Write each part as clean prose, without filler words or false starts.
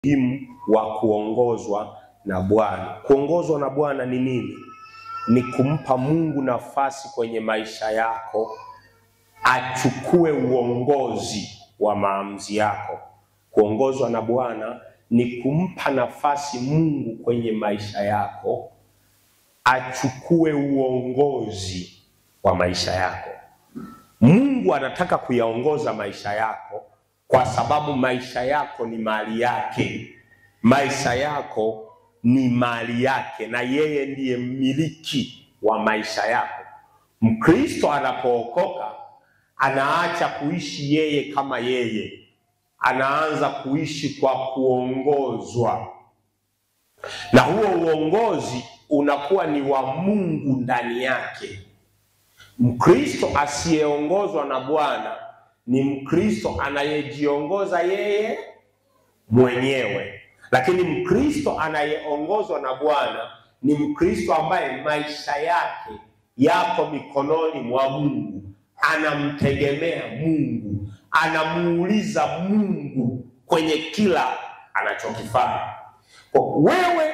umuhimu wa kuongozwa na Bwana. Kuongozwa na Bwana ni nini? Ni kumpa Mungu nafasi kwenye maisha yako, achukue uongozi wa maamuzi yako. Kuongozwa na Bwana ni kumpa nafasi Mungu kwenye maisha yako, achukue uongozi wa maisha yako. Mungu anataka kuyaongoza maisha yako kwa sababu maisha yako ni mali yake. Maisha yako ni mali yake na yeye ndiye mmiliki wa maisha yako. Mkristo anapookoka anaacha kuishi yeye kama yeye, anaanza kuishi kwa kuongozwa, na huo uongozi unakuwa ni wa Mungu ndani yake. Mkristo asiyeongozwa na Bwana ni Mkristo anayejiongoza yeye mwenyewe, lakini Mkristo anayeongozwa na Bwana ni Mkristo ambaye maisha yake yako mikononi mwa Mungu, anamtegemea Mungu, anamuuliza Mungu kwenye kila anachokifanya. Wewe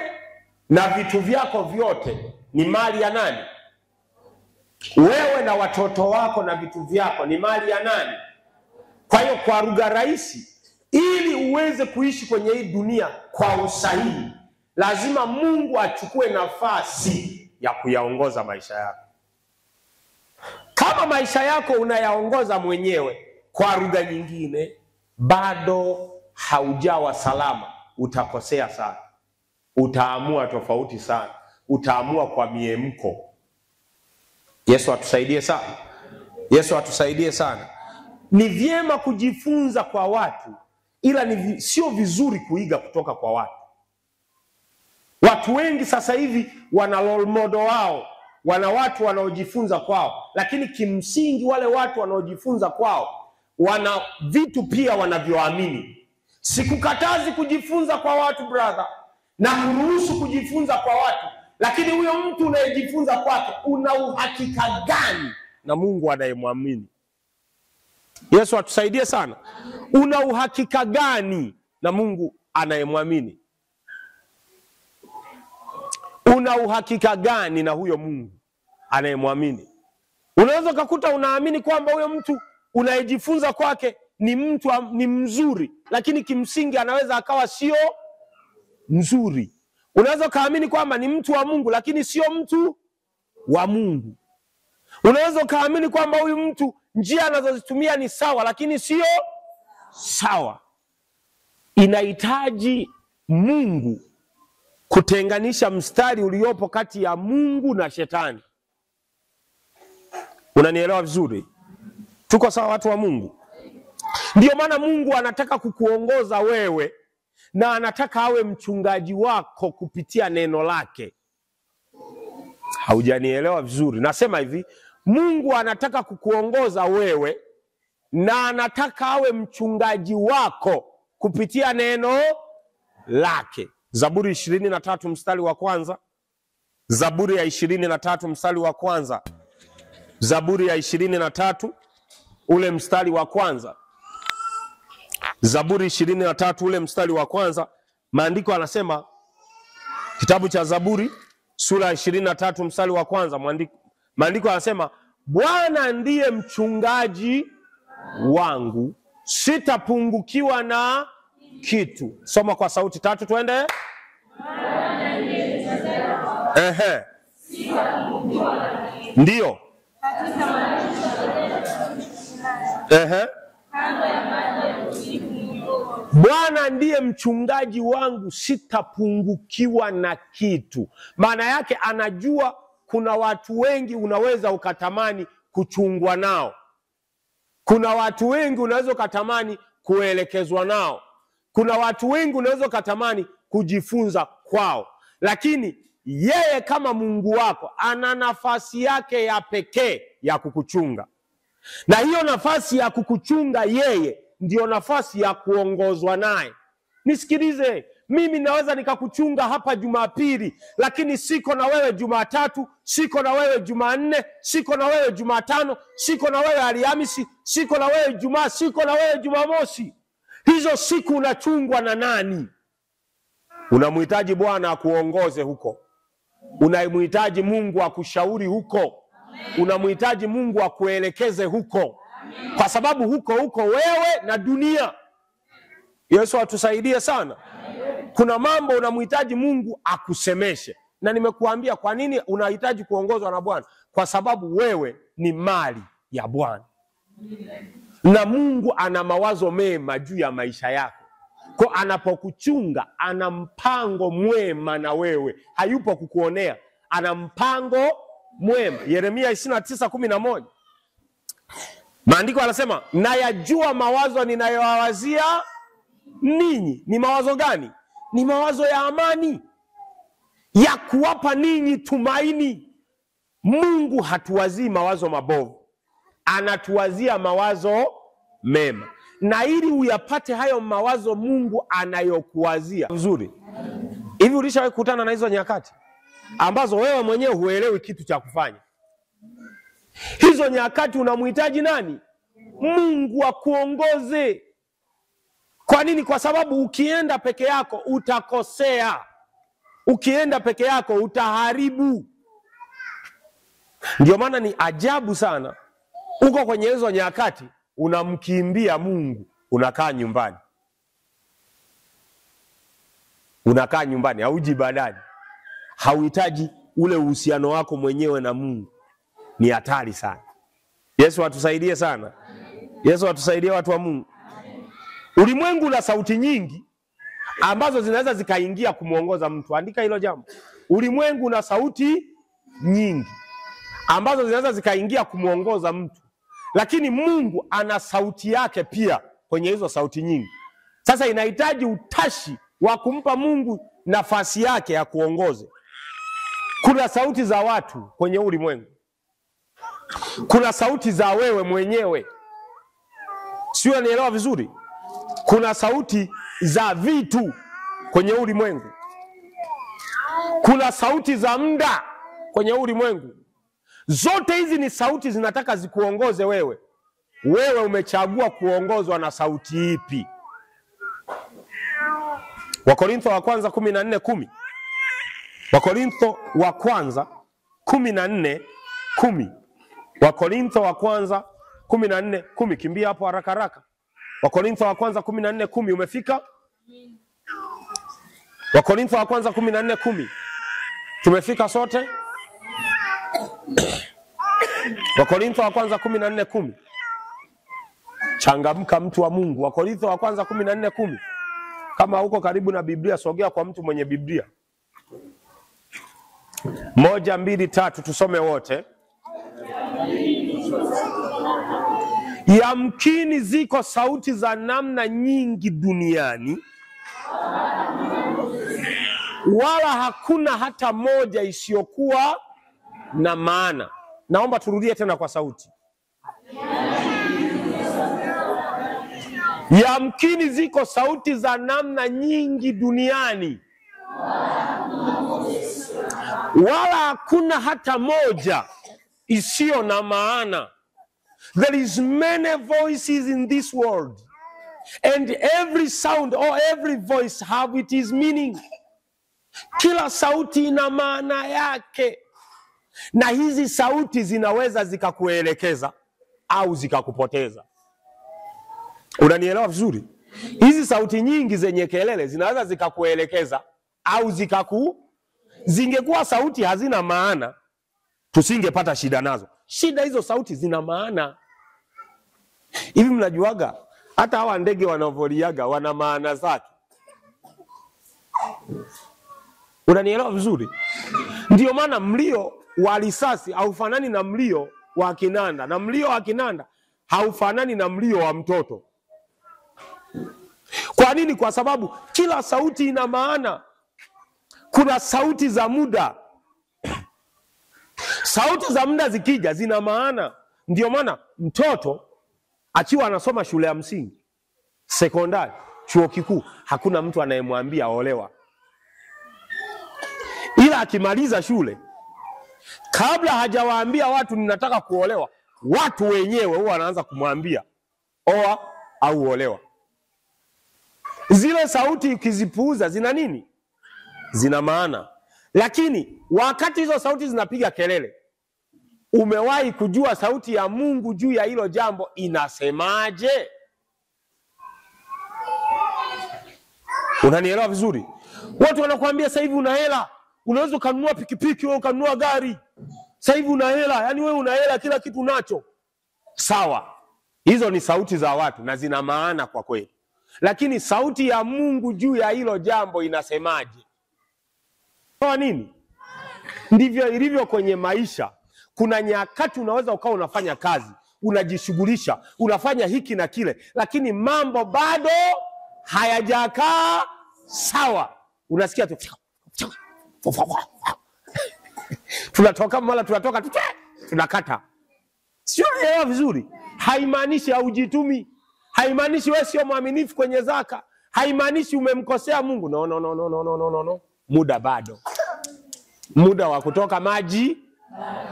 na vitu vyako vyote ni mali ya nani? Wewe na watoto wako na vitu vyako ni mali ya nani? Kwa hiyo kwa lugha rahisi, ili uweze kuishi kwenye hii dunia kwa usahihi, lazima Mungu achukue nafasi ya kuyaongoza maisha yako. Kama maisha yako unayaongoza mwenyewe, kwa lugha nyingine, bado haujawa salama, utakosea sana. Utaamua tofauti sana, utaamua kwa miemko. Yesu atusaidie sana. Yesu atusaidie sana. Ni vyema kujifunza kwa watu, ila sio vizuri kuiga kutoka kwa watu. Watu wengi sasa hivi wana role model wao, wana watu wanaojifunza kwao, lakini kimsingi wale watu wanaojifunza kwao wana vitu pia wanavyoamini. Sikukatazi kujifunza kwa watu brother, na kuruhusu kujifunza kwa watu, lakini huyo mtu unayejifunza kwake una uhakika gani na Mungu anayemwamini? Yesu atusaidie sana. Una uhakika gani na Mungu anayemwamini? Una uhakika gani na huyo Mungu anayemwamini? Unaweza kukuta unaamini kwamba huyo mtu unayejifunza kwake ni mtu ni mzuri, lakini kimsingi anaweza akawa sio mzuri. Unaweza kaamini kwamba ni mtu wa Mungu, lakini sio mtu wa Mungu. Unaweza kaamini kwamba huyu mtu njia anazozitumia ni sawa, lakini sio sawa. Inahitaji Mungu kutenganisha mstari uliopo kati ya Mungu na shetani. Unanielewa vizuri? Tuko sawa watu wa Mungu? Ndio maana Mungu anataka kukuongoza wewe, na anataka awe mchungaji wako kupitia neno lake. Haujanielewa vizuri? Nasema hivi, Mungu anataka kukuongoza wewe, na anataka awe mchungaji wako kupitia neno lake. Zaburi 23 mstari wa kwanza. Zaburi ya 23 mstari wa kwanza. Zaburi ya 23 ule mstari wa kwanza. Zaburi 23 ule mstari wa kwanza. Maandiko anasema, kitabu cha Zaburi sura 23 mstari wa kwanza, maandiko anasema, Bwana ndiye mchungaji wangu, sitapungukiwa na kitu. Soma kwa sauti tatu tuende. Bwana ndiye mchungaji wangu, sitapungukiwa na kitu. Ndio. Katika malisho kando ya maji ya utulivu. Bwana ndiye mchungaji wangu, sitapungukiwa na kitu. Maana yake anajua kuna watu wengi unaweza ukatamani kuchungwa nao. Kuna watu wengi unaweza ukatamani kuelekezwa nao. Kuna watu wengi unaweza ukatamani kujifunza kwao. Lakini yeye kama Mungu wako ana nafasi yake ya pekee ya kukuchunga. Na hiyo nafasi ya kukuchunga yeye ndio nafasi ya kuongozwa naye. Nisikilize, mimi naweza nikakuchunga hapa Jumapili, lakini siko na wewe Jumatatu, siko na wewe Jumanne, siko na wewe Jumatano, siko na wewe Alhamisi, siko na wewe Ijumaa, siko na wewe Jumamosi. Hizo siku unachungwa na nani? Unamhitaji Bwana akuongoze huko. Unamhitaji Mungu akushauri huko. Unamhitaji Mungu akuelekeze huko. Kwa sababu huko wewe na dunia. Yesu atusaidie sana. Kuna mambo unamhitaji Mungu akusemeshe. Na nimekuambia kwa nini unahitaji kuongozwa na Bwana? Kwa sababu wewe ni mali ya Bwana. Na Mungu ana mawazo mema juu ya maisha yako. Kwa anapokuchunga, ana mpango mwema na wewe. Hayupo kukuonea. Ana mpango mwema. Yeremia 29:11. Maandiko yanasema, "Nayajua mawazo ninayowawazia ninyi." Ni mawazo gani? Ni mawazo ya amani, ya kuwapa ninyi tumaini. Mungu hatuwazii mawazo mabovu. Anatuwazia mawazo mema. Na ili uyapate hayo mawazo Mungu anayokuwazia vizuri. Hivi ulishawahi kukutana na hizo nyakati ambazo wewe mwenyewe huelewi kitu cha kufanya? Hizo nyakati unamhitaji nani? Mungu akuongoze. Kwa nini? Kwa sababu ukienda peke yako utakosea. Ukienda peke yako utaharibu. Ndio maana ni ajabu sana. Uko kwenye hizo nyakati unamkimbia Mungu, unakaa nyumbani. Unakaa nyumbani, hauji ibadani. Hauhitaji ule uhusiano wako mwenyewe na Mungu. Ni hatari sana. Yesu atusaidie sana. Yesu atusaidie watu wa Mungu. Ulimwengu una sauti nyingi ambazo zinaweza zikaingia kumuongoza mtu. Andika hilo jambo. Ulimwengu una sauti nyingi ambazo zinaweza zikaingia kumuongoza mtu. Lakini Mungu ana sauti yake pia kwenye hizo sauti nyingi. Sasa inahitaji utashi wa kumpa Mungu nafasi yake ya kuongoze. Kuna sauti za watu kwenye ulimwengu. Kuna sauti za wewe mwenyewe. Sio, nielewa vizuri? Kuna sauti za vitu kwenye ulimwengu. Kuna sauti za muda kwenye ulimwengu. Zote hizi ni sauti zinataka zikuongoze wewe. Wewe umechagua kuongozwa na sauti ipi? Wakorintho wa kwanza 14:10. Wakorintho wa kwanza 14:10. Wakorintho wa kwanza 14:10. Kimbia hapo haraka haraka. Wakorintho wa kwanza 14:10. Umefika? Wakorintho wa kwanza 14:10. Tumefika sote? Wakorintho wa kwanza 14:10. Changamka mtu wa Mungu. Wakorintho wa kwanza 14:10. Kama uko karibu na Biblia, sogea kwa mtu mwenye Biblia. 1, 2, 3 tusome wote. Yamkini ziko sauti za namna nyingi duniani, wala hakuna hata moja isiyokuwa na maana. Naomba turudie tena kwa sauti. Yamkini ziko sauti za namna nyingi duniani, wala hakuna hata moja isiyo na maana. There is many voices in this world, and every sound or every voice have its meaning. Kila sauti ina maana yake. Na hizi sauti zinaweza zikakuelekeza au zikakupoteza. Unanielewa vizuri? Hizi sauti nyingi zenye kelele zinaweza zikakuelekeza au zingekuwa sauti hazina maana, tusingepata shida nazo. Shida hizo sauti zina maana. Hivi mnajuaga hata hawa ndege wanavoliaga wana maana zake? Unanielewa vizuri? Ndio maana mlio wa risasi haufanani na mlio wa kinanda, na mlio wa kinanda haufanani na mlio wa mtoto. Kwa nini? Kwa sababu kila sauti ina maana. Kuna sauti za muda. Sauti za muda zikija zina maana. Ndio maana mtoto akiwa anasoma shule ya msingi, sekondari, chuo kikuu, hakuna mtu anayemwambia olewa. Ila akimaliza shule, kabla hajawaambia watu ninataka kuolewa, watu wenyewe huwa wanaanza kumwambia oa au olewa. Zile sauti ukizipuuza zina nini? Zina maana. Lakini wakati hizo sauti zinapiga kelele, umewahi kujua sauti ya Mungu juu ya hilo jambo inasemaje? Unanielewa vizuri? Watu wanakuambia sasa hivi una hela, unaweza kununua pikipiki au kununua gari. Sasa hivi una hela, yani wewe una hela, kila kitu unacho. Sawa. Hizo ni sauti za watu na zina maana kwa kweli. Lakini sauti ya Mungu juu ya hilo jambo inasemaje? Kwa nini? Ndivyo ilivyo kwenye maisha. Kuna nyakati unaweza ukawa unafanya kazi, unajishughulisha, unafanya hiki na kile, lakini mambo bado hayajakaa sawa. Unasikia tu tunatoka mara tunatoka tunakata. Sio elewa vizuri. Haimaanishi haujitumi. Haimaanishi wewe sio mwaminifu kwenye zaka. Haimaanishi umemkosea Mungu. No. Muda bado. Muda wa kutoka maji.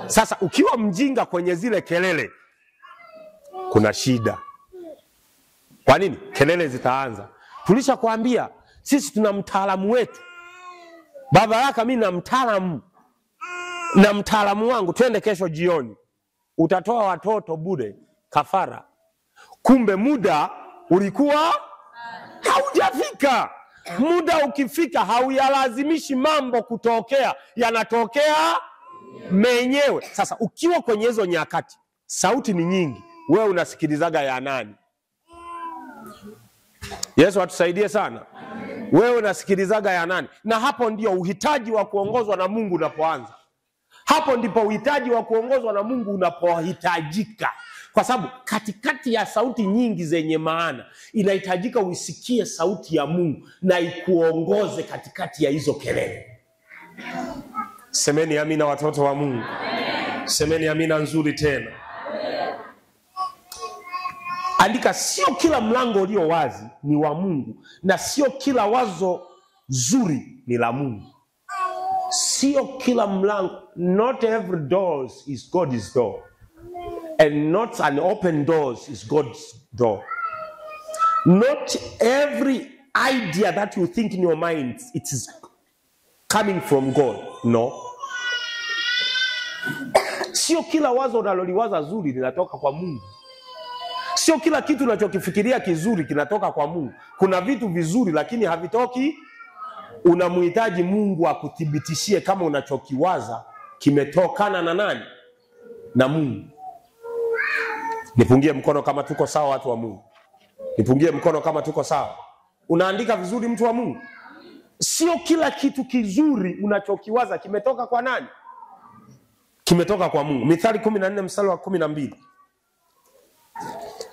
Sasa ukiwa mjinga kwenye zile kelele, kuna shida. Kwa nini? Kelele zitaanza. Tulishakwambia sisi tuna mtaalamu wetu. Baba yako mimi na mtaalamu wangu, twende kesho jioni. Utatoa watoto bure kafara. Kumbe muda ulikuwa haujafika. Muda ukifika hauyalazimishi mambo kutokea, yanatokea menyewe. Sasa ukiwa kwenye hizo nyakati, sauti ni nyingi, wewe unasikilizaga ya nani? Yesu atusaidie sana. Wewe unasikilizaga ya nani? Na hapo ndio uhitaji wa kuongozwa na Mungu unapoanza. Hapo ndipo uhitaji wa kuongozwa na Mungu unapohitajika. Kwa sababu katikati ya sauti nyingi zenye maana, inahitajika uisikie sauti ya Mungu na ikuongoze katikati ya hizo kelele. Semeni amina watoto wa Mungu. Semeni amina nzuri tena. Andika, sio kila mlango ulio wazi ni wa Mungu, na sio kila wazo zuri ni la Mungu. Sio kila mlango, not every door is God's door. And not an open door is God's door. Not every idea that you think in your mind, it is coming from God. No. Sio kila wazo unaloliwaza zuri linatoka kwa Mungu. Sio kila kitu unachokifikiria kizuri kinatoka kwa Mungu. Kuna vitu vizuri lakini havitoki. Unamhitaji Mungu akuthibitishie kama unachokiwaza kimetokana na nani? Na Mungu. Nipungie mkono kama tuko sawa watu wa Mungu. Nipungie mkono kama tuko sawa. Unaandika vizuri mtu wa Mungu? Sio kila kitu kizuri unachokiwaza kimetoka kwa nani? Kimetoka kwa Mungu. Mithali 14 mstari wa 12.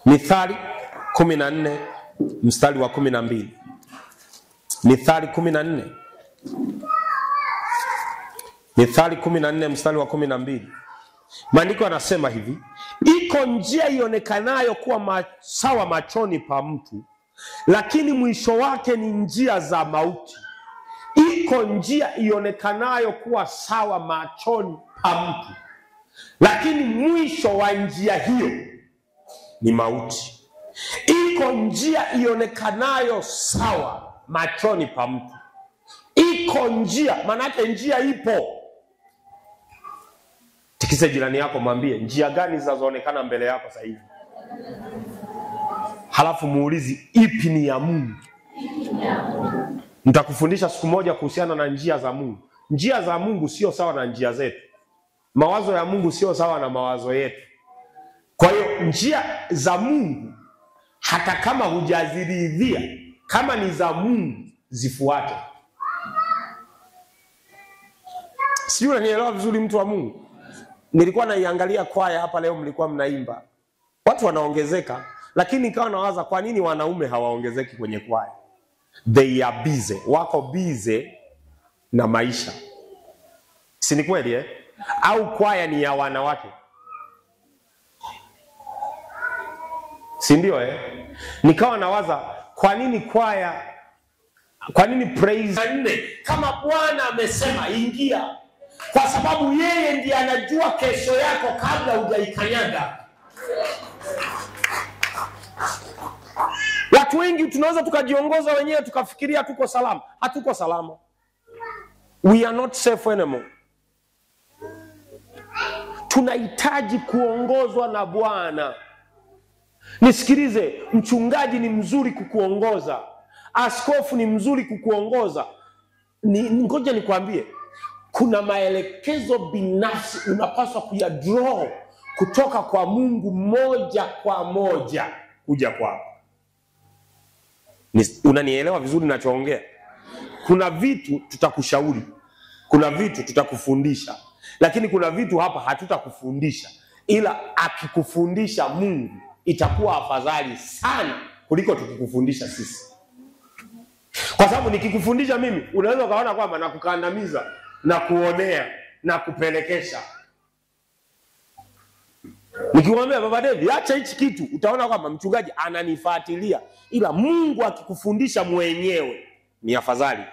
Mithali 14 mstari wa 12. Mithali 14. Mithali 14 mstari wa 12. Maandiko yanasema hivi: iko njia ionekanayo kuwa sawa machoni pa mtu, lakini mwisho wake ni njia za mauti. Iko njia ionekanayo kuwa sawa machoni pa mtu, lakini mwisho wa njia hiyo ni mauti. Iko njia ionekanayo sawa machoni pa mtu. Iko njia, maana yake njia ipo. Tikise jirani yako mwambie, njia gani zinazoonekana mbele yako sasa hivi? Halafu muulizi, ipi ni ya Mungu? Nitakufundisha siku moja kuhusiana na njia za Mungu. Njia za Mungu sio sawa na njia zetu. Mawazo ya Mungu sio sawa na mawazo yetu. Kwa hiyo njia za Mungu, hata kama hujaziridhia, kama ni za Mungu, zifuate. Sio, unanielewa vizuri mtu wa Mungu? Nilikuwa naiangalia kwaya hapa leo, mlikuwa mnaimba. Watu wanaongezeka, lakini nikawa nawaza kwa nini wanaume hawaongezeki kwenye kwaya? They are busy. Wako busy na maisha. Si ni kweli Au kwaya ni ya wanawake? Si ndio Nikawa nawaza kwa nini kwaya, kwa nini praise 4 kama Bwana amesema ingia? Kwa sababu yeye ndiye anajua kesho yako kabla hujaikanyaga. Watu wengi tunaweza tukajiongoza wenyewe tukafikiria tuko salama. Hatuko salama. We are not safe anymore. Tunahitaji kuongozwa na Bwana. Nisikilize, mchungaji ni mzuri kukuongoza, askofu ni mzuri kukuongoza. Ngoja nikwambie, kuna maelekezo binafsi unapaswa kuyadraw kutoka kwa Mungu moja kwa moja kuja kwako. Unanielewa vizuri ninachoongea? Kuna vitu tutakushauri, kuna vitu tutakufundisha, lakini kuna vitu hapa hatutakufundisha, ila akikufundisha Mungu itakuwa afadhali sana kuliko tukikufundisha sisi. Kwa sababu nikikufundisha mimi, unaweza ukaona kwamba nakukandamiza na kuonea na kupelekesha. Nikiwaambia Baba David acha hichi kitu, utaona kwamba mchungaji ananifuatilia, ila Mungu akikufundisha mwenyewe ni afadhali.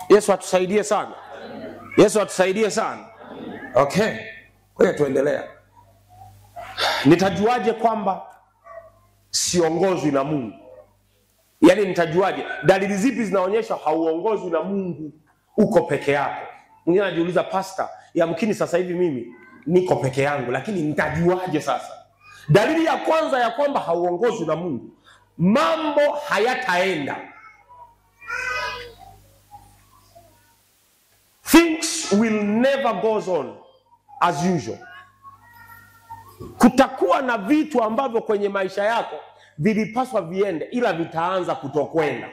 Yesu atusaidie sana. Yesu atusaidie sana. Okay. Kwa hiyo tuendelea. Nitajuaje kwamba siongozwi na Mungu? Yaani nitajuaje? Dalili zipi zinaonyesha hauongozwi na Mungu, uko peke yako? Mwingine anajiuliza, pastor, yamkini sasa hivi mimi niko peke yangu, lakini nitajuaje sasa? Dalili ya kwanza ya kwamba hauongozwi na Mungu, mambo hayataenda. Things will never goes on as usual. Kutakuwa na vitu ambavyo kwenye maisha yako vilipaswa viende, ila vitaanza kutokwenda.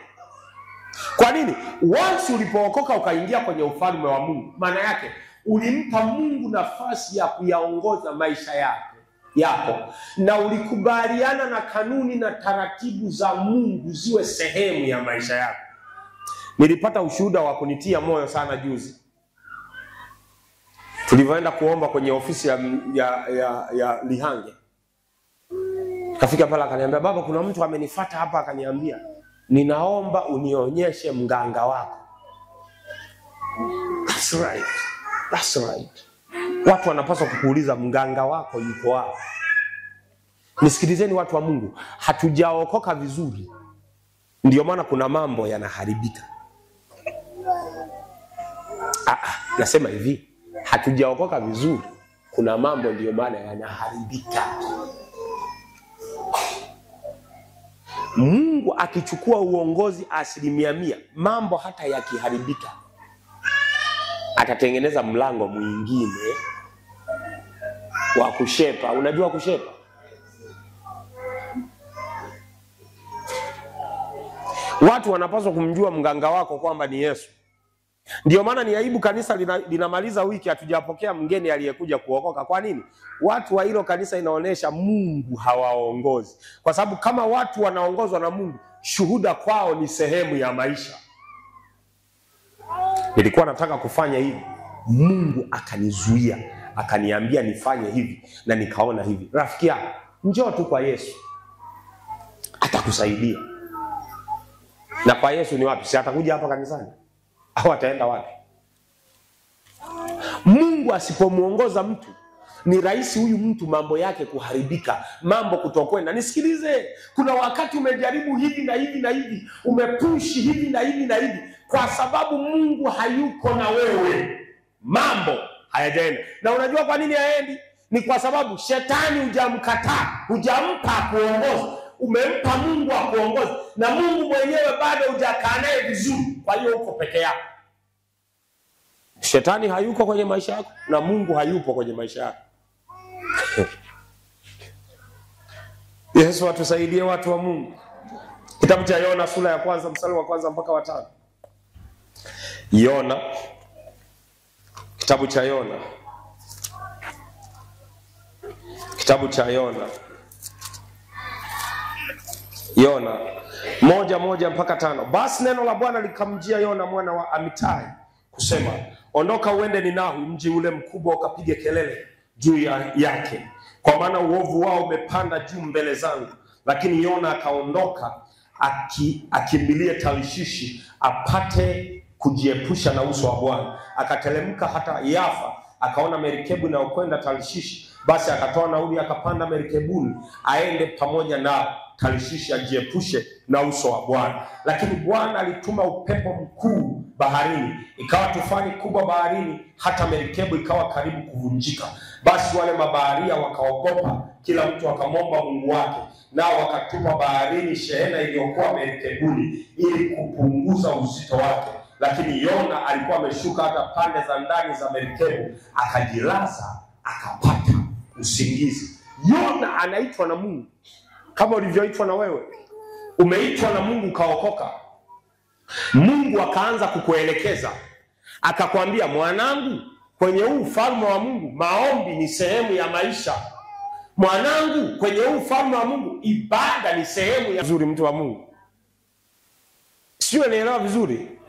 Kwa nini? Once ulipookoka ukaingia kwenye ufalme wa Mungu, maana yake ulimpa Mungu nafasi ya kuyaongoza maisha yako, na ulikubaliana na kanuni na taratibu za Mungu ziwe sehemu ya maisha yako. Nilipata ushuhuda wa kunitia moyo sana juzi. Tulivyoenda kuomba kwenye ofisi ya Lihange. Kafika pale akaniambia, baba, kuna mtu amenifuata hapa akaniambia, ninaomba unionyeshe mganga wako. That's right. That's right. Watu wanapaswa kukuuliza mganga wako yuko wapi? Nisikilizeni watu wa Mungu, hatujaokoka vizuri, ndio maana kuna mambo yanaharibika. Nasema hivi, hatujaokoka vizuri, kuna mambo ndio maana yanaharibika. Mungu akichukua uongozi 100%, mambo hata yakiharibika atatengeneza mlango mwingine wa kushepa. Unajua kushepa? Watu wanapaswa kumjua mganga wako kwamba ni Yesu. Ndio maana ni aibu kanisa linamaliza wiki hatujapokea mgeni aliyekuja kuokoka. Kwa nini? Watu wa hilo kanisa inaonesha Mungu hawaongozi. Kwa sababu kama watu wanaongozwa na Mungu, shuhuda kwao ni sehemu ya maisha. Nilikuwa nataka kufanya hivi, Mungu akanizuia, akaniambia nifanye hivi, na nikaona hivi. Rafiki yangu, njoo tu kwa Yesu, atakusaidia. Na kwa Yesu ni wapi? Si atakuja hapa kanisani? Au ataenda wapi? Mungu asipomuongoza mtu, ni rahisi huyu mtu mambo yake kuharibika, mambo kutokwenda. Nisikilize, kuna wakati umejaribu hivi na hivi na hivi, umepushi hivi na hivi na hivi, kwa sababu Mungu hayuko na wewe, mambo hayajaenda. Na unajua kwa nini haendi? Ni kwa sababu shetani hujamkataa, hujampa kuongoza. Umempa Mungu akuongoze, na Mungu mwenyewe bado hujakaa naye vizuri. Kwa hiyo uko peke yako. Shetani hayuko kwenye maisha yako na Mungu hayupo kwenye maisha yako. Yesu atusaidie watu wa Mungu. Kitabu cha Yona sura ya 1 mstari wa 1 mpaka wa 5. Yona. Kitabu cha Yona. Kitabu cha Yona. Yona 1:1 mpaka 5. Basi neno la Bwana likamjia Yona mwana wa Amitai kusema, ondoka uende Ninawi, mji ule mkubwa, ukapige kelele juu yake, kwa maana uovu wao umepanda juu mbele zangu. Lakini Yona akaondoka akimbilie Tarshishi apate kujiepusha na uso wa Bwana. Akatelemka hata Yafa, akaona merikebu inayokwenda Tarshishi. Basi akatoa nauli akapanda merikebuni aende pamoja nao. Tarshishi ajiepushe na uso wa Bwana. Lakini Bwana alituma upepo mkuu baharini, ikawa tufani kubwa baharini, hata merikebu ikawa karibu kuvunjika. Basi wale mabaharia wakaogopa, kila mtu akamwomba Mungu wake, nao wakatupa baharini shehena iliyokuwa merikebuni ili kupunguza uzito wake. Lakini Yona alikuwa ameshuka hata pande za ndani za merikebu, akajilaza akapata usingizi. Yona anaitwa na Mungu kama ulivyoitwa na wewe. Umeitwa na Mungu ukaokoka. Mungu akaanza kukuelekeza, akakwambia, mwanangu, kwenye huu ufalme wa Mungu maombi ni sehemu ya maisha. Mwanangu, kwenye huu ufalme wa Mungu ibada ni sehemu ya vizuri. Mtu wa Mungu, sio? Nielewa vizuri?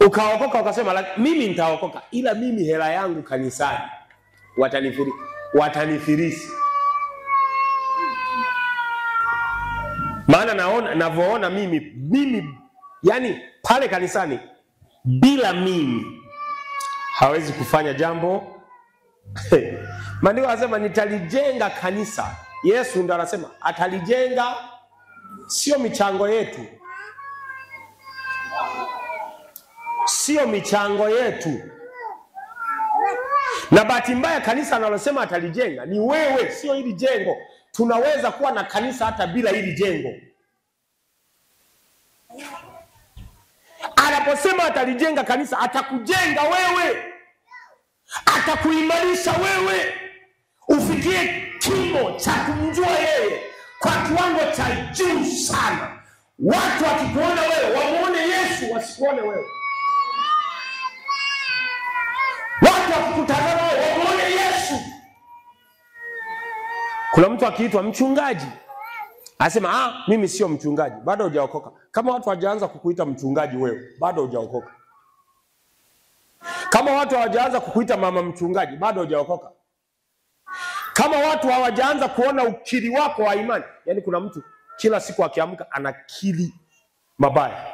Ukaokoka ukasema, mimi nitaokoka, ila mimi hela yangu kanisani watanifirisi. Maana navyoona mimi yani pale kanisani bila mimi hawezi kufanya jambo. Maandiko yanasema nitalijenga kanisa. Yesu ndo anasema atalijenga, sio michango yetu. Sio michango yetu. Na bahati mbaya kanisa analosema atalijenga ni wewe, sio hili jengo. Tunaweza kuwa na kanisa hata bila hili jengo. Anaposema atalijenga kanisa, atakujenga wewe, atakuimarisha wewe, ufikie kimo cha kumjua yeye kwa kiwango cha juu sana. Watu wakikuona wewe wamuone Yesu, wasikuone wewe. Watu wakikutazama wewe wamuone Yesu. Kuna mtu akiitwa mchungaji, asema mimi sio mchungaji, bado hujaokoka. Kama watu hawajaanza kukuita mchungaji wewe, bado hujaokoka. Kama watu hawajaanza kukuita mama mchungaji, bado hujaokoka. Kama watu hawajaanza kuona ukiri wako wa imani, yani kuna mtu kila siku akiamka anakiri mabaya.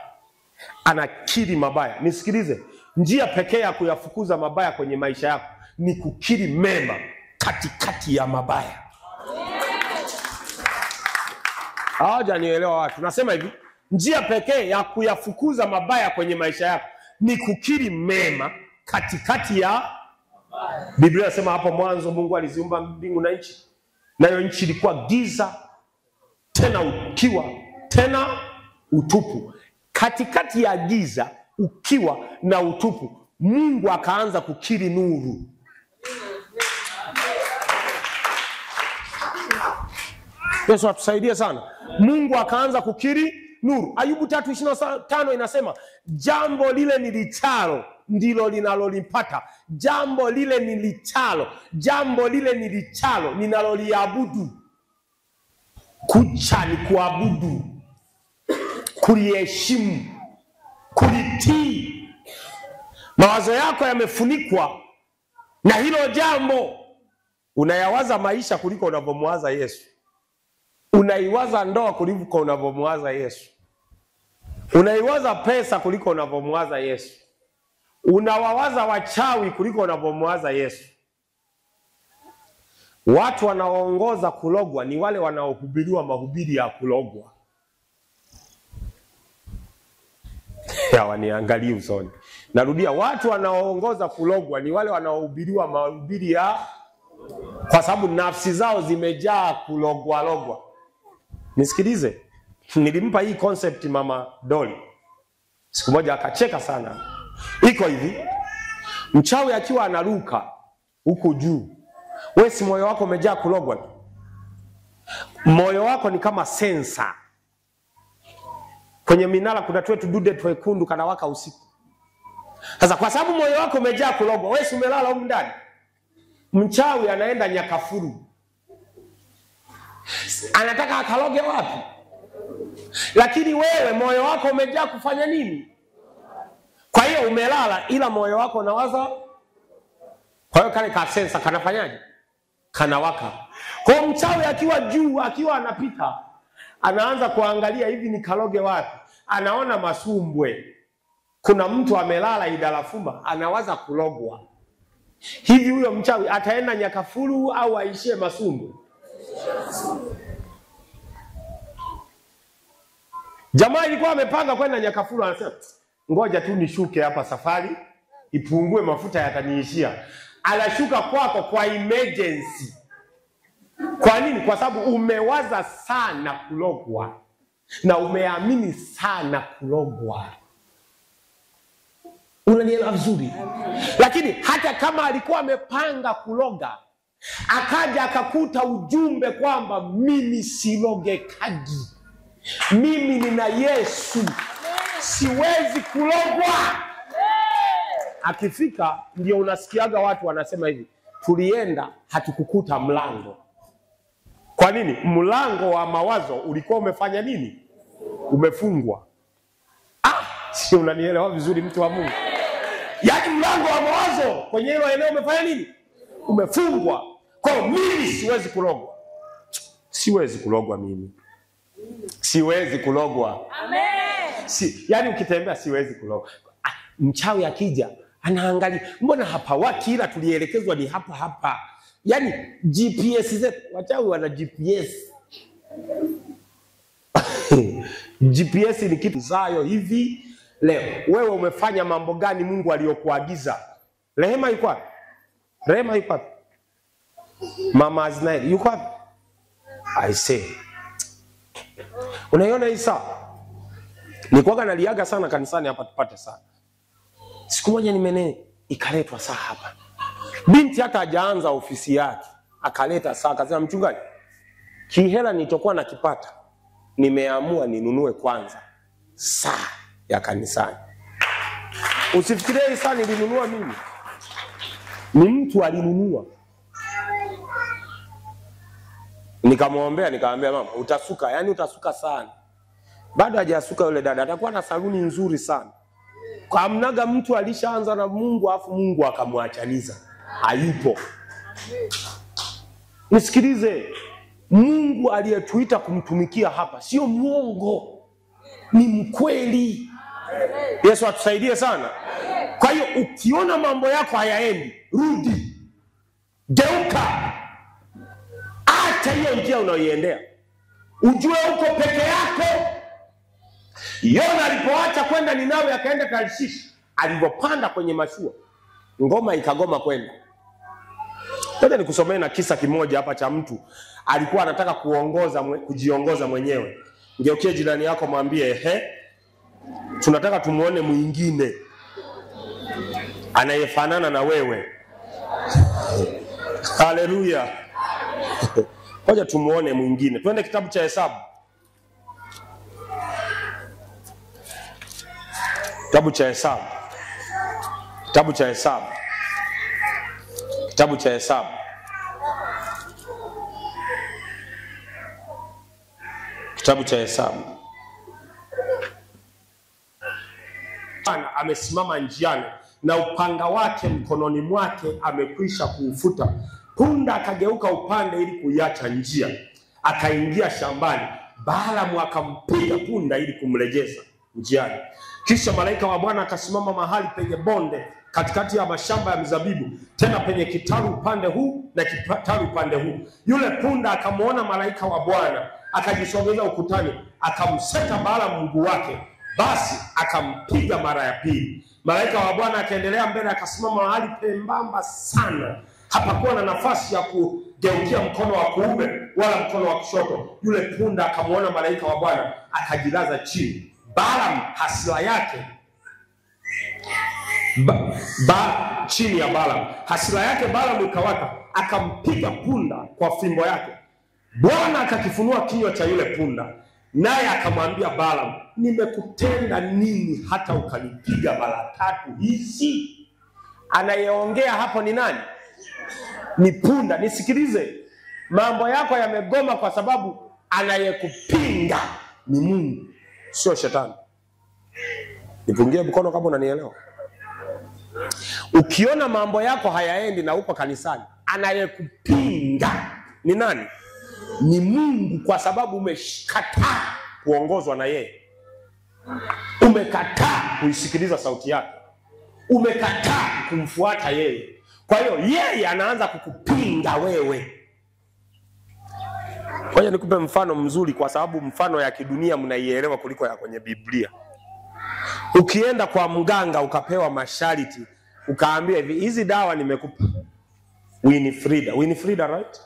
Anakiri mabaya. Nisikilize, njia pekee ya kuyafukuza mabaya kwenye maisha yako ni kukiri mema katikati ya mabaya. Hawajanielewa watu. Nasema hivi, njia pekee ya kuyafukuza mabaya kwenye maisha yako ni kukiri mema katikati ya mabaya. Biblia inasema hapo mwanzo Mungu aliziumba mbingu na nchi, nayo nchi ilikuwa giza, tena ukiwa, tena utupu. Katikati ya giza, ukiwa na utupu, Mungu akaanza kukiri nuru. Yesu atusaidie sana. Mungu akaanza kukiri nuru. Ayubu 3:25 inasema, jambo lile nilichalo ndilo linalolipata. Jambo lile nilichalo ninaloliabudu. Kucha ni kuabudu, kuliheshimu, kulitii. Mawazo yako yamefunikwa na hilo jambo. Unayawaza maisha kuliko unavyomwaza Yesu. Unaiwaza ndoa kuliko unavyomwaza Yesu. Unaiwaza pesa kuliko unavyomwaza Yesu. Unawawaza wachawi kuliko unavyomwaza Yesu. Watu wanaoongoza kulogwa ni wale wanaohubiriwa mahubiri ya kulogwa. Waniangalie usoni. Narudia, watu wanaoongoza kulogwa ni wale wanaohubiriwa mahubiri ya, kwa sababu nafsi zao zimejaa kulogwa. Nisikilize, nilimpa hii concept mama Dolly. Siku moja akacheka sana. Iko hivi, mchawi akiwa anaruka huko juu, wewe si moyo wako umejaa kulogwa tu. Moyo wako ni kama sensa. Kwenye minara kuna tudude twekundu kanawaka usiku. Sasa kwa sababu moyo wako umejaa kulogwa, wewe si umelala huko ndani. Mchawi anaenda Nyakafuru, anataka akaloge wapi? Lakini wewe moyo wako umejaa kufanya nini? Kwa hiyo umelala, ila moyo wako unawaza. Kwa hiyo kale ka sensa kanafanyaje? Kanawaka. Kwa mchawi akiwa juu, akiwa anapita, anaanza kuangalia hivi ni kaloge wapi? Anaona masumbwe. Kuna mtu amelala Idalafuma, anawaza kulogwa. Hivi huyo mchawi ataenda Nyakafuru au aishie masumbwe? Jamaa ilikuwa amepanga kwenda Nyakafulu, anasema ngoja tu nishuke hapa, safari ipungue, mafuta yataniishia. Anashuka kwako kwa emergency. Kwa nini? Kwa sababu umewaza sana kulogwa na umeamini sana kulogwa. Unanielewa vizuri? Lakini hata kama alikuwa amepanga kuloga, akaja akakuta ujumbe kwamba mimi silogekaji, mimi nina Yesu, siwezi kulogwa. Akifika ndio unasikiaga watu wanasema hivi, tulienda hatukukuta mlango. Kwa nini? Mlango wa mawazo ulikuwa umefanya nini? Umefungwa. Si unanielewa vizuri mtu wa Mungu? Yaani mlango wa mawazo kwenye hilo eneo umefanya nini? Umefungwa. Kwa hiyo mimi siwezi kulogwa. Siwezi kulogwa mimi. Siwezi kulogwa. Amen. Yaani ukitembea siwezi kulogwa. Mchawi akija anaangalia, mbona hapa waki ila tulielekezwa ni hapa hapa. Yaani GPS zetu, wachawi wana GPS. GPS ni kitu zayo hivi. Leo wewe umefanya mambo gani Mungu aliyokuagiza? Rehema yuko wapi? Rehema yuko wapi? Mama Aznaeli yuko wapi? I say. Unaiona hii saa? Nilikuwa naliaga sana kanisani hapa tupate sana. Siku moja ikaletwa saa hapa. Binti hata hajaanza ofisi yake, akaleta saa, akasema mchungaji, kihela nilichokuwa nakipata nimeamua ninunue kwanza saa ya kanisani. Usifikirie hii saa nilinunua mimi. Ni mtu alinunua. Nikamwombea, nikamwambia mama, utasuka, yani utasuka sana. Baada hajasuka yule dada, atakuwa na saluni nzuri sana. Kwa mnaga mtu alishaanza na Mungu afu Mungu akamwachaniza. Hayupo. Nisikilize, Mungu aliyetuita kumtumikia hapa sio mwongo, ni mkweli. Yesu atusaidie sana. Kwa hiyo ukiona mambo yako hayaendi, rudi. Geuka. Acha hiyo njia unayoiendea. Ujue uko peke yako. Yona alipoacha kwenda Ninawi akaenda Tarshishi, alipopanda kwenye mashua, ngoma ikagoma kwenda. Ngoja nikusomee na kisa kimoja hapa cha mtu alikuwa anataka kujiongoza mwenyewe. Ngeukie jirani yako mwambie, tunataka tumuone mwingine anayefanana na wewe. Haleluya. Ngoja tumuone mwingine. Twende kitabu cha Hesabu. Kitabu cha Hesabu. Kitabu cha Hesabu. Kitabu cha Hesabu. Kitabu cha Hesabu. Bwana amesimama njiani na upanga wake mkononi mwake amekwisha kuufuta. Punda akageuka upande ili kuiacha njia, akaingia shambani. Balaamu akampiga punda ili kumrejeza njiani. Kisha malaika wa Bwana akasimama mahali penye bonde katikati ya mashamba ya mizabibu, tena penye kitalu upande huu na kitalu upande huu. Yule punda akamuona malaika wa Bwana, akajisogeza ukutani, akamseta Balaamu mguu wake, basi akampiga mara ya pili. Malaika wa Bwana akaendelea mbele, akasimama mahali pembamba sana, hapakuwa na nafasi ya kugeukia mkono wa kuume wala mkono wa kushoto. Yule punda akamuona malaika wa Bwana, akajilaza chini. Balaamu hasira yake chini ya Balaamu, hasira yake Balaamu ikawaka, akampiga punda kwa fimbo yake. Bwana akakifunua kinywa cha yule punda, naye akamwambia Balaamu, nimekutenda nini hata ukanipiga mara tatu hizi? Anayeongea hapo ni nani? Ni punda. Nisikilize, mambo yako yamegoma kwa sababu anayekupinga ni Mungu, sio shetani. Nipungie mkono kama unanielewa. Ukiona mambo yako hayaendi na uko kanisani, anayekupinga ni nani? Ni Mungu, kwa sababu umekataa kuongozwa na yeye. Umekataa kuisikiliza sauti yake. Umekataa kumfuata yeye. Kwa hiyo yeye anaanza kukupinga wewe. Ngoja nikupe mfano mzuri, kwa sababu mfano ya kidunia mnaielewa kuliko ya kwenye Biblia. Ukienda kwa mganga ukapewa masharti, ukaambia hivi, hizi dawa nimekupa Winifrida, right?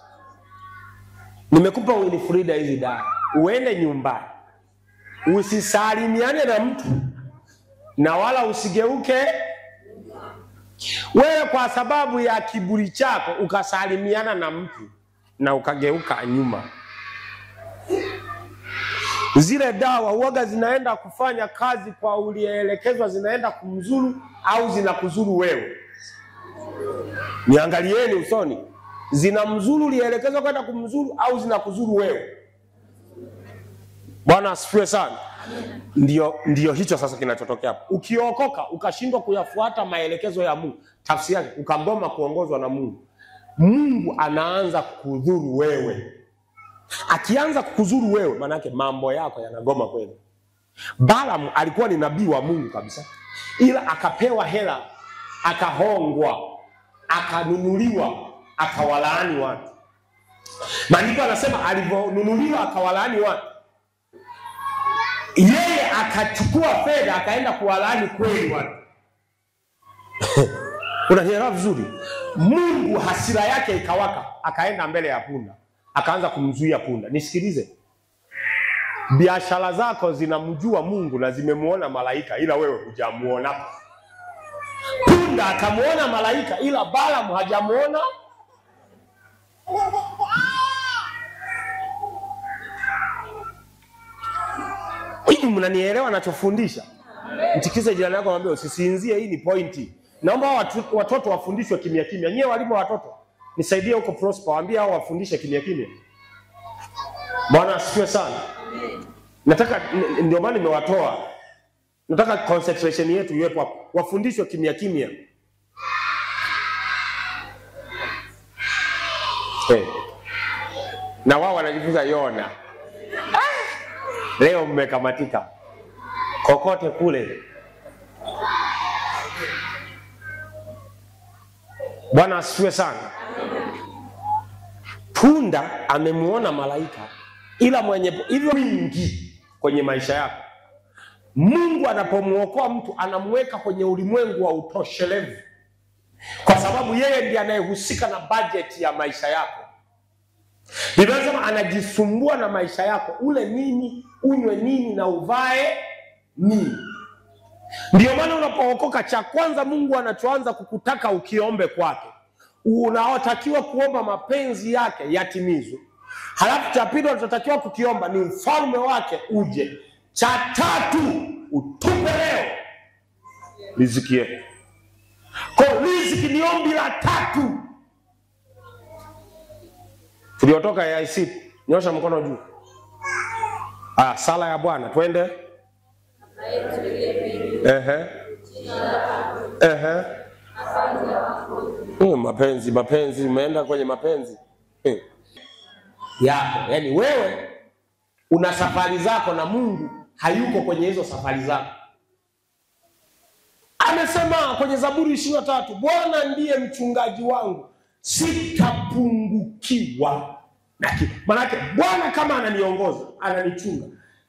Nimekupa Winifrida hizi dawa, uende nyumbani, usisalimiane na mtu na wala usigeuke. Wewe kwa sababu ya kiburi chako ukasalimiana na mtu na ukageuka nyuma, zile dawa huaga zinaenda kufanya kazi kwa ulielekezwa, zinaenda kumzuru au zinakuzuru wewe? Niangalieni usoni, zinamzuru ulielekezwa kwenda kumzuru au zinakuzuru wewe? Bwana asifiwe sana. Ndio hicho sasa kinachotokea hapo. Ukiokoka ukashindwa kuyafuata maelekezo ya Mungu, tafsiri yake ukagoma kuongozwa na Mungu, Mungu anaanza kukudhuru wewe. Akianza kukudhuru wewe, maana yake mambo yako yanagoma kweli. Balaam alikuwa ni nabii wa Mungu kabisa, ila akapewa hela, akahongwa, akanunuliwa, akawalaani watu. Maandiko anasema alivyonunuliwa akawalaani watu, yeye akachukua fedha akaenda kuwalaani kweli watu. Unaelewa vizuri? Mungu hasira yake ikawaka, akaenda mbele ya punda, akaanza kumzuia punda. Nisikilize, biashara zako zinamjua Mungu na zimemuona malaika, ila wewe hujamuona. Punda akamuona malaika, ila Balaam hajamuona. Hivi mnanielewa ninachofundisha? Mtikize jirani yako, mwambie usisinzie, hii ni pointi. Naomba watoto wafundishwe kimya kimya. Nyewe walimu watoto, nisaidie huko Prosper, waambie hao wafundishe kimya kimya. Bwana asifiwe sana. Nataka, ndio maana nimewatoa. Nataka concentration yetu iwepo hapo. Wafundishwe kimya kimya. Na wao wanajifunza Yona. Leo mmekamatika kokote kule. Bwana asifiwe sana. Punda amemuona malaika, ila mwenye hivyo mingi kwenye maisha yako. Mungu anapomuokoa mtu anamweka kwenye ulimwengu wa utoshelevu, kwa sababu yeye ndiye anayehusika na budget ya maisha yako. Biblia inasema anajisumbua na maisha yako, ule nini, unywe nini na uvae nini. Ndio maana unapookoka, cha kwanza Mungu anachoanza kukutaka ukiombe kwake, unaotakiwa kuomba mapenzi yake yatimizwe. Halafu cha pili unatakiwa kukiomba ni ufalme wake uje. Cha tatu, utupe leo riziki yetu. Kwa riziki ni ombi la tatu. Tuliotoka AIC, nyosha mkono juu. Sala ya Bwana, twende. Mapenzi, umeenda kwenye mapenzi. Yako, yani wewe una safari zako na Mungu hayuko kwenye hizo safari zako. Amesema kwenye Zaburi 23, Bwana ndiye mchungaji wangu, sitapungukiwa na kitu. Maana Bwana kama ananiongoza, ananichunga,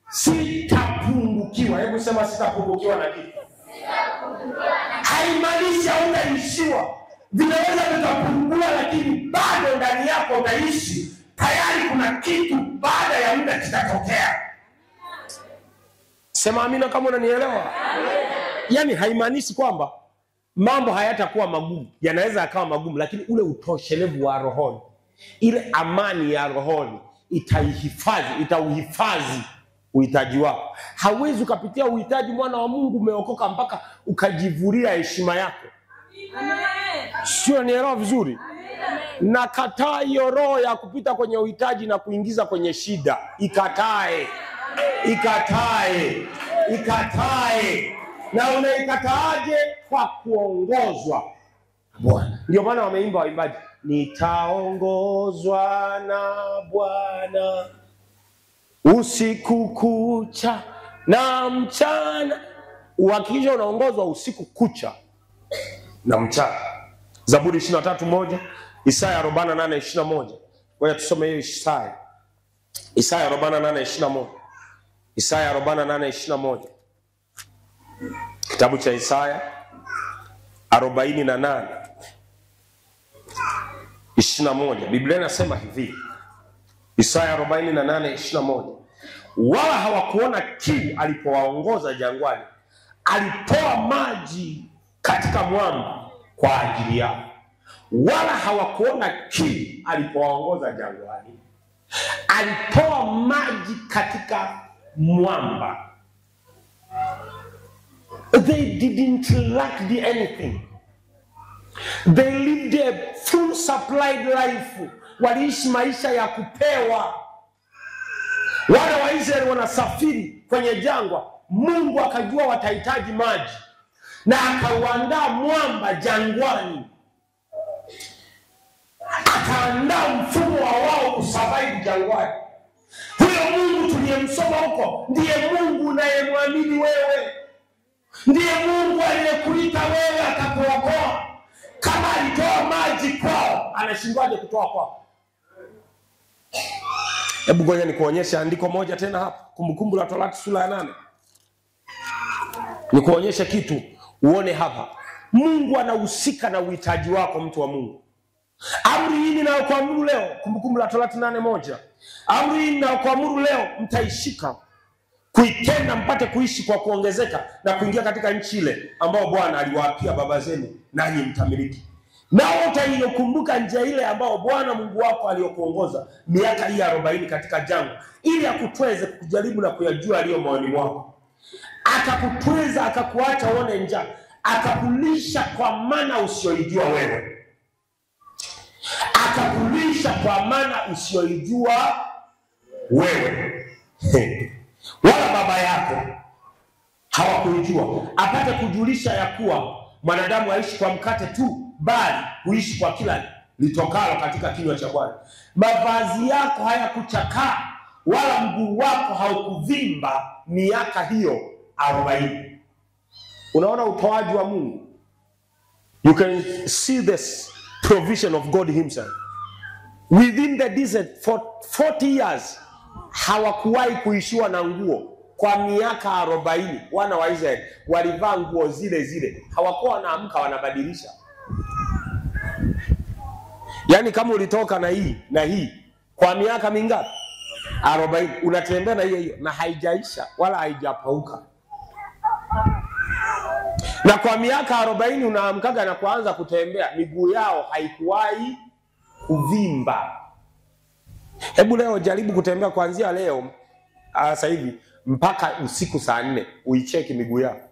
sitapungukiwa. Hebu sema sitapungukiwa na kitu. Haimaanishi hautaishiwa. Vinaweza vikapungua, lakini bado ndani yako unaishi. Tayari kuna kitu baada ya muda kitatokea. Sema amina kama unanielewa. Yaani haimaanishi kwamba mambo hayatakuwa magumu. Yanaweza yakawa magumu, lakini ule utoshelevu wa rohoni, ile amani ya rohoni itauhifadhi uhitaji wako. Hauwezi ukapitia uhitaji, mwana wa Mungu umeokoka, mpaka ukajivuria heshima yako. Sio, nielewa vizuri? Na kataa hiyo roho ya kupita kwenye uhitaji na kuingiza kwenye shida. Ikatae. Na unaikataaje? Kwa kuongozwa Bwana. Ndio maana wameimba waimbaji, nitaongozwa na Bwana usiku kucha na mchana. Uhakikisha unaongozwa usiku kucha na mchana. Zaburi 23:1, Isaya 48:21. Ngoja tusome hiyo Isaya. Isaya 48:21. Isaya 48:21. Kitabu cha Isaya 48:21. Biblia inasema hivi. Isaya 48:21. Wala hawakuona kiu alipowaongoza jangwani. Alitoa maji katika mwamba kwa ajili yao. Wala hawakuona kiu alipowaongoza jangwani. Alitoa maji katika mwamba. They didn't lack anything. They lived a full supplied life. Waliishi maisha ya kupewa. Wale wa Israeli wanasafiri kwenye jangwa, Mungu akajua watahitaji maji na akauandaa mwamba jangwani. Akaandaa mfumo wa wao kusurvive jangwani. Huyo Mungu tuliyemsoma huko ndiye Mungu unayemwamini wewe. Ndiye Mungu aliyekuita wewe akakuokoa. Kama alitoa maji kwao, anashindwaje kutoa kwao? Hebu ngoja nikuonyeshe andiko moja tena hapa. Kumbukumbu la Torati sura ya 8. Nikuonyeshe kitu uone hapa. Mungu anahusika na uhitaji wako, mtu wa Mungu. Amri hii ninayokuamuru leo, Kumbukumbu la Torati 8:1. Amri hii ninayokuamuru leo mtaishika kuitenda mpate kuishi kwa kuongezeka na kuingia katika nchi ile ambao Bwana aliwaapia baba zenu nanyi mtamiliki. Nao utaikumbuka njia ile ambao Bwana Mungu wako aliyokuongoza miaka hii 40 katika jangwa, ili akutweze kujaribu na kuyajua aliyo moyoni mwako. Akakutweza akakuacha uone njaa, akakulisha kwa mana usiyoijua wewe. Akakulisha kwa mana usiyoijua wewe. Wala baba yako hawakuijua, apate kujulisha ya kuwa mwanadamu haishi kwa mkate tu, bali huishi kwa kila litokalo katika kinywa cha Bwana. Mavazi yako hayakuchakaa, wala mguu wako haukuvimba miaka hiyo 40. Unaona utoaji wa Mungu. You can see this provision of God himself. Within the desert for 40 years, hawakuwahi kuishiwa na nguo. Kwa miaka 40 wana wa Israeli walivaa nguo zile zile. Hawakuwa wanaamka wanabadilisha. Yaani kama ulitoka na hii kwa miaka mingapi? 40. Unatembea na hiyo na haijaisha wala haijapauka. Na kwa miaka 40 unaamkaga na kuanza kutembea, miguu yao haikuwahi kuvimba. Hebu leo jaribu kutembea kuanzia leo sasa hivi mpaka usiku saa 4, uicheki miguu yako.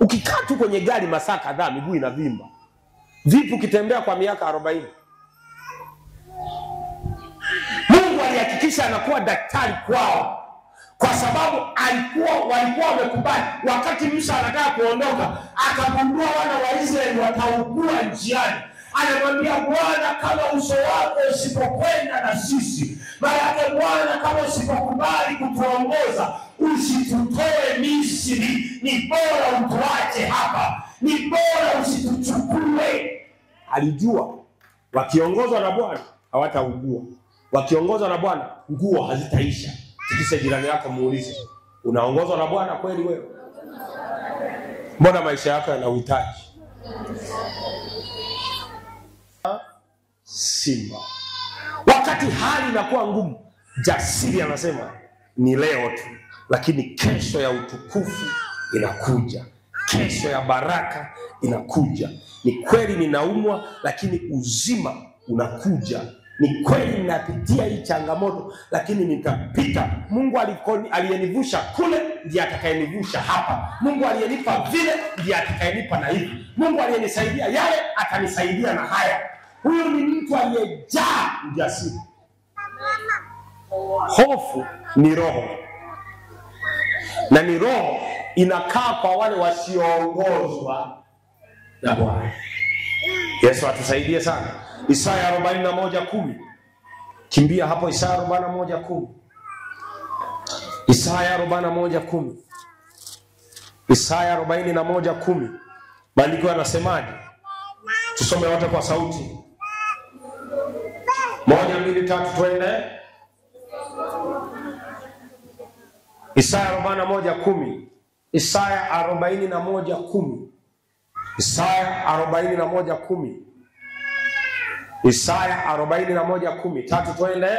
Ukikaa tu kwenye gari masaa kadhaa miguu inavimba. Vipi ukitembea kwa miaka 40? Mungu alihakikisha anakuwa daktari kwao, kwa sababu walikuwa wamekubali. Wakati Musa anataka kuondoka, akagundua wana wa Israeli wataugua njiani. Anamwambia Bwana, kama uso wako usipokwenda na sisi, maana Bwana kama usipokubali kutuongoza, usitutoe Misri, ni bora utuache hapa, ni bora usituchukue. Alijua wakiongozwa na Bwana hawataugua. Wakiongozwa na Bwana nguo hazitaisha. Tikisa jirani yako muulize, unaongozwa na Bwana kweli wewe? Mbona maisha yako yana uhitaji? Simba. Wakati hali inakuwa ngumu, jasiri anasema ni leo tu, lakini kesho ya utukufu inakuja. Kesho ya baraka inakuja. Ni kweli ninaumwa, lakini uzima unakuja. Ni kweli ninapitia hii changamoto, lakini nitapita. Mungu aliyenivusha kule ndiye atakayenivusha hapa. Mungu aliyenipa vile ndiye atakayenipa na hivi. Mungu aliyenisaidia yale atanisaidia na haya. Huyu ni mtu aliyejaa ujasiri. Hofu ni roho, na ni roho inakaa kwa wale wasioongozwa na Bwana. Yesu atusaidie sana. Isaya 41:10. Kimbia hapo Isaya 41:10. Isaya 41:10. Isaya 41:10. Maandiko yanasemaje? Tusome wote kwa sauti. 1, 2, 3 twende. Isaya 41:10. Isaya 41:10. Isaya 41:10. Isaya 41:10. Tatu twende.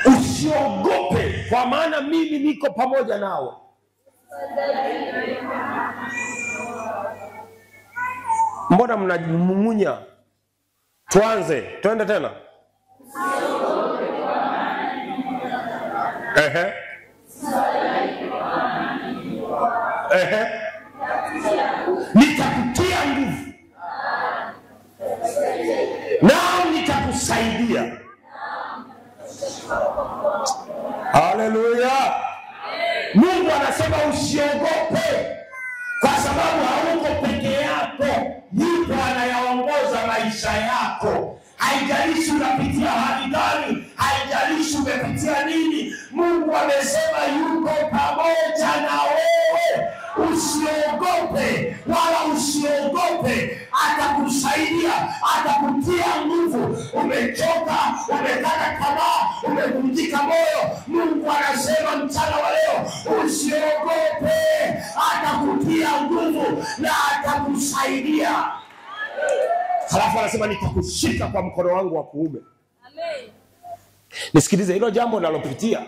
Usiogope kwa maana mimi niko pamoja nawe. Mbona mnamumunya? Tuanze, twende tena. Nitakutia nguvu. Nao nitakusaidia. Haleluya. Mungu anasema usiogope kwa sababu hauko peke yako. Yupo anayaongoza maisha yako. Haijalishi unapitia hali gani, haijalishi umepitia nini, Mungu amesema yuko pamoja na wewe. Usiogope, wala usiogope. Atakusaidia, atakutia nguvu. Umechoka, umekata tamaa, umevunjika moyo, Mungu anasema mchana wa leo usiogope. Atakutia nguvu na atakusaidia. Halafu anasema nitakushika kwa mkono wangu wa kuume. Amen. Nisikilize, hilo jambo unalopitia,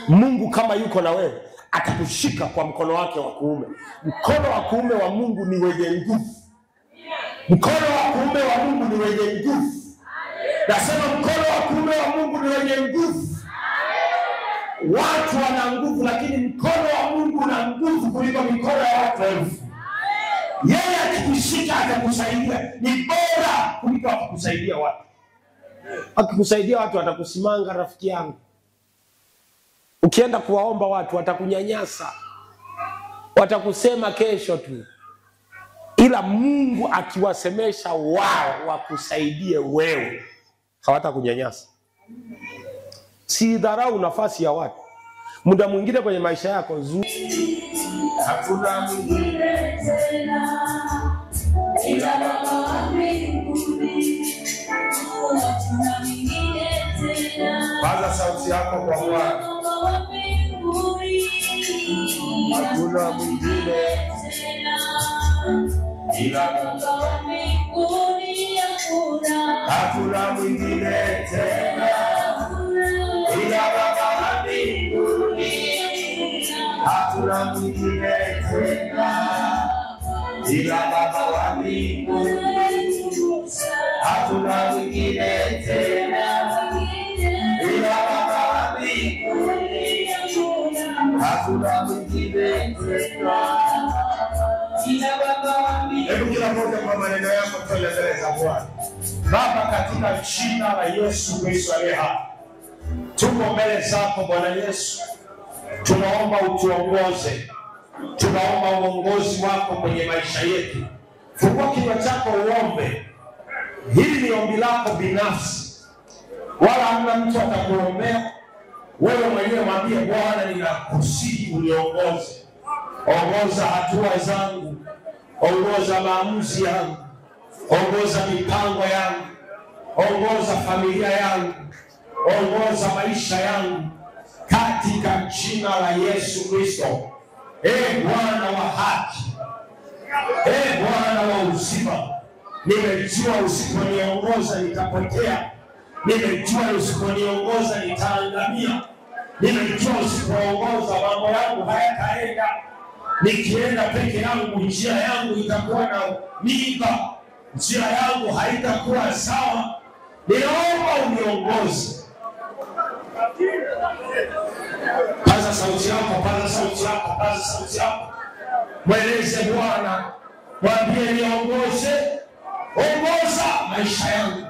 Mungu kama yuko na wewe, atakushika kwa mkono wake wa kuume. Mkono wa kuume wa Mungu ni wenye nguvu. Mkono wa kuume wa Mungu ni wenye nguvu. Nasema mkono wa kuume wa Mungu ni wenye nguvu. Watu wana nguvu, lakini mkono wa Mungu una nguvu kuliko mikono ya watu elfu. Yeye akikushika atakusaidia. Ni bora kuliko akikusaidia watu. Akikusaidia watu atakusimanga, rafiki yangu. Ukienda kuwaomba watu watakunyanyasa, watakusema kesho tu. Ila Mungu akiwasemesha wao wakusaidie wewe, hawatakunyanyasa. Si dharau nafasi ya watu. Muda mwingine kwenye maisha yako hakuna mwingine tena ila Baba mbinguni. Hakuna mwingine tena. Paza sauti yako kwa Bwana. Hakuna mwingine tena ila Baba mbinguni. Hakuna mwingine tena ila Baba mbinguni. Hakuna mwingine tena ila Baba wa mbinguni. Hakuna mwingine tena ila Baba wa mbinguni. Hakuna mwingine tena ila Baba wa mbinguni. Hebu kila mmoja kwa maneno yako tueleze Bwana. Baba, katika jina la Yesu Kristo aliye hai, tuko mbele zako Bwana Yesu. Tunaomba utuongoze. Tunaomba uongozi wako kwenye maisha yetu. Fungua kinywa chako uombe. Hili ni ombi lako binafsi, wala hamna mtu atakuombea. Wewe mwenyewe mwambie Bwana, ninakusihi uniongoze. Ongoza hatua zangu, ongoza maamuzi yangu, ongoza mipango yangu, ongoza familia yangu, ongoza maisha yangu katika jina la Yesu Kristo. Bwana wa haki, Bwana wa uzima, nimejua usiponiongoza nitapotea. Nimejua usiponiongoza nitaangamia. Nimejua usipoongoza mambo yangu hayataenda. Nikienda peke yangu njia yangu itakuwa na miiba. Njia yangu haitakuwa sawa. Ninaomba uniongoze. Paza sauti yako, paza sauti yako, paza sauti yako. Mweleze Bwana, mwambie niongoze. Ongoza maisha yangu,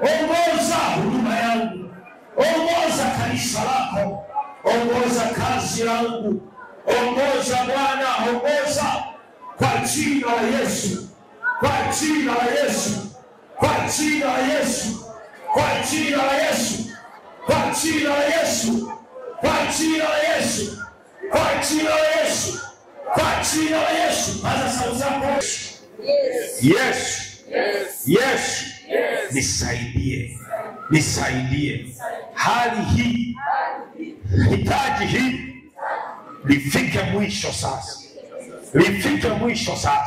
ongoza huduma yangu, ongoza kanisa lako, ongoza kazi yangu, ongoza Bwana, ongoza kwa jina la Yesu, kwa jina la Yesu, kwa jina la Yesu, kwa jina la Yesu, kwa jina la Yesu, kwa jina la Yesu, kwa jina la Yesu, kwa jina la Yesu. Paza sauti yako. Yes. Yes. Yes. Yes. Nisaidie. nisaidie. Hali hii, hitaji hili lifike mwisho sasa, lifike mwisho sasa.